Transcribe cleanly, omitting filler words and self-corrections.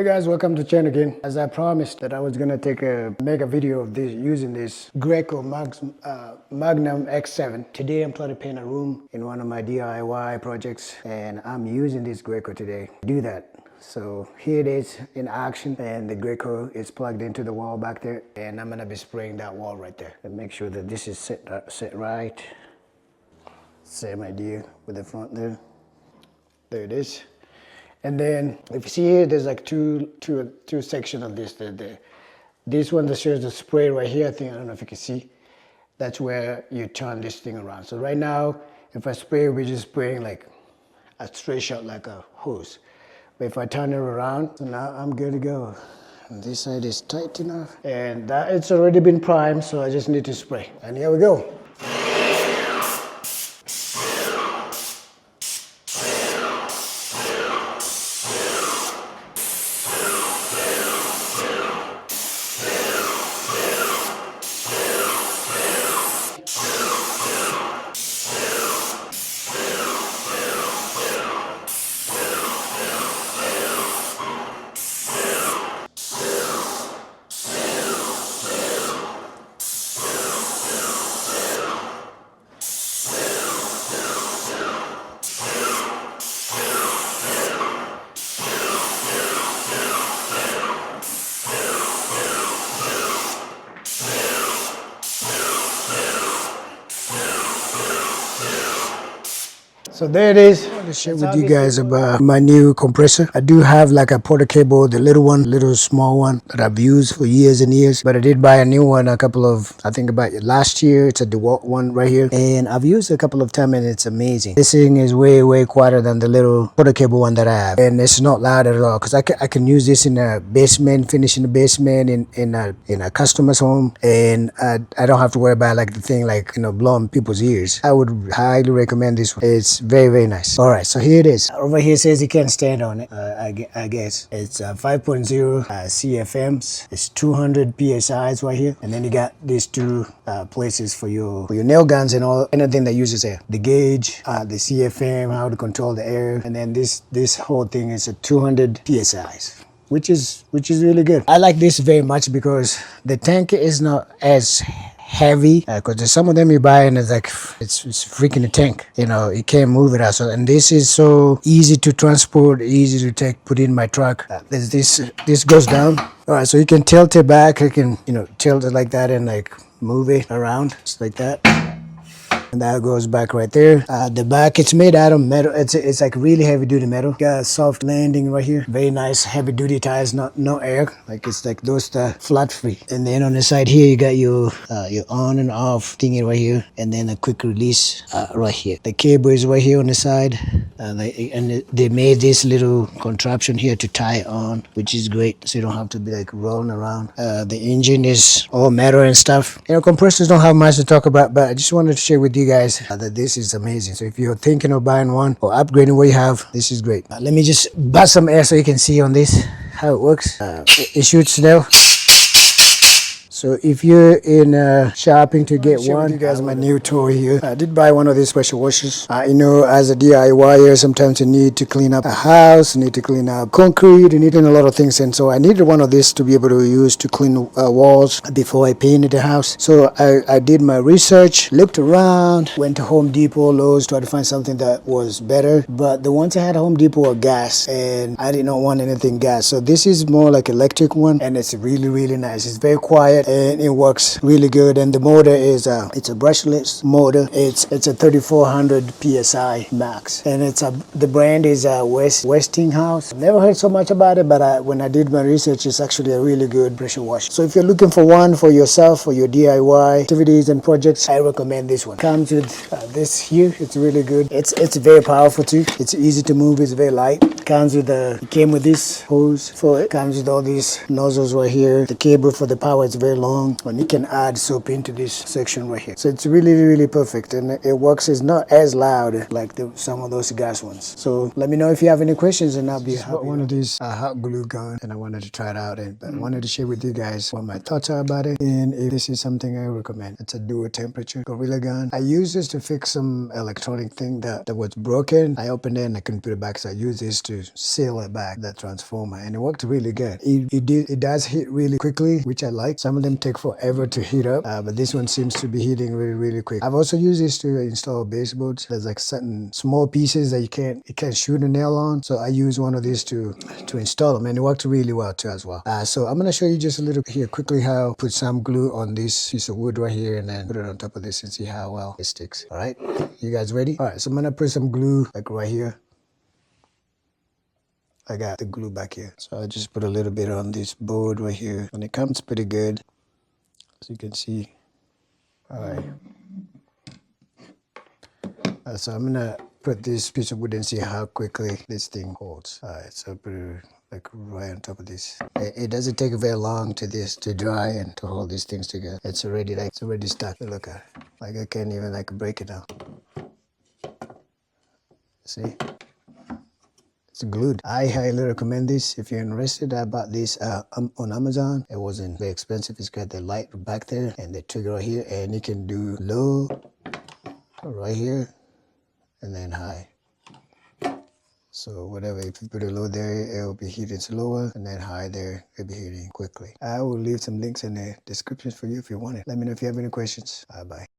Hey guys, welcome to the channel again. As I promised that I was gonna make a video of this using this Graco Magnum X7. Today I'm trying to paint a room in one of my DIY projects, and I'm using this Graco today to do that. So here it is in action, and the Graco is plugged into the wall back there, and I'm gonna be spraying that wall right there and make sure that this is set right. Same idea with the front there. There it is. And then if you see here, there's like two sections of this. This one that shows the spray right here, I don't know if you can see. That's where you turn this thing around. So right now, if I spray, we're just spraying like a straight shot like a hose. But if I turn it around, so now I'm good to go. And this side is tight enough. And that it's already been primed, so I just need to spray. And here we go. So there it is. I want to share with you guys about my new compressor. I do have like a porta cable, the little small one that I've used for years and years. But I did buy a new one I think about last year. It's a DeWalt one right here. And I've used it a couple of times and it's amazing. This thing is way quieter than the little porta cable one that I have. And it's not loud at all because I can use this in a basement, finishing the basement in a customer's home. And I don't have to worry about like the thing like, blowing people's ears. I would highly recommend this one. It's very nice. All right, so here it is. Over here says you can't stand on it. I guess it's 5.0 CFMs. It's 200 PSIs right here, and then you got these two places for your nail guns and anything that uses air. The gauge, the CFM, how to control the air, and then this whole thing is at 200 PSIs. Which is really good. I like this very much because the tank is not as heavy, because there's some of them you buy and it's like it's freaking a tank, you can't move it out. So, and this is so easy to transport, easy to put in my truck. This goes down. All right, so you can tilt it back. You can tilt it like that and like move it around just like that. And that goes back right there. The back, it's made out of metal. It's like really heavy duty metal. Got a soft landing right here. Very nice heavy duty tires, no air. Like it's like those flat free. And then on the side here, you got your on and off thingy right here. And then a quick release right here. The cable is right here on the side. And they made this little contraption here to tie on, which is great. So you don't have to be like rolling around. The engine is all metal and stuff. Compressors don't have much to talk about, but I just wanted to share with you guys that this is amazing. So if you're thinking of buying one or upgrading what you have, this is great. Let me just bust some air so you can see on this how it works. It shoots now. So if you're in shopping to get one, you guys my new toy here. I did buy one of these special washers. As a DIYer, sometimes you need to clean up a house, you need to clean up concrete, you need a lot of things. And so I needed one of these to be able to use to clean walls before I painted the house. So I did my research, looked around, went to Home Depot, Lowe's, tried to find something that was better. But the ones I had at Home Depot were gas, and I did not want anything gas. So this is more like electric one, and it's really nice. It's very quiet. And it works really good. And the motor is it's a brushless motor. It's a 3400 PSI max, and the brand is Westinghouse. I've never heard so much about it, but when I did my research, it's actually a really good pressure washer. So if you're looking for one for yourself, for your DIY activities and projects, I recommend this one. Comes with this here. It's really good. It's very powerful too. It's easy to move. It's very light. It came with this hose for it. Comes with all these nozzles right here. The cable for the power is very long, and you can add soap into this section right here. So it's really perfect, and it works. It's not as loud like some of those gas ones. So let me know if you have any questions, and I'll be happy. Bought one of these hot glue gun, and I wanted to try it out, and I wanted to share with you guys what my thoughts are about it, and if this is something I recommend. It's a dual temperature gorilla gun. I used this to fix some electronic thing that was broken. I opened it and I couldn't put it back, so I used this to seal it back, that transformer, and it worked really good. It does heat really quickly, which I like. Some of them take forever to heat up, but this one seems to be heating really quick. I've also used this to install baseboards. There's like certain small pieces that you can't shoot a nail on, so I use one of these to install them, and it worked really well too as well. So I'm gonna show you just a little here quickly how put some glue on this piece of wood right here, and then put it on top of this and see how well it sticks. All right, you guys ready? All right, so I'm gonna put some glue like right here. I got the glue back here, so I just put a little bit on this board right here, and it comes pretty good, as you can see. All right, so I'm gonna put this piece of wood and see how quickly this thing holds. All right, so put it like right on top of this. It doesn't take very long to dry and to hold these things together. It's already stuck. Look at it. Like I can't even like break it now. See? It's glued. I highly recommend this if you're interested. I bought this on Amazon. It wasn't very expensive. It's got the light back there and the trigger right here, and you can do low right here and then high. So whatever, if you put it low there, it will be heating slower, and then high there, it'll be heating quickly. I will leave some links in the description for you if you want it. Let me know if you have any questions. Bye.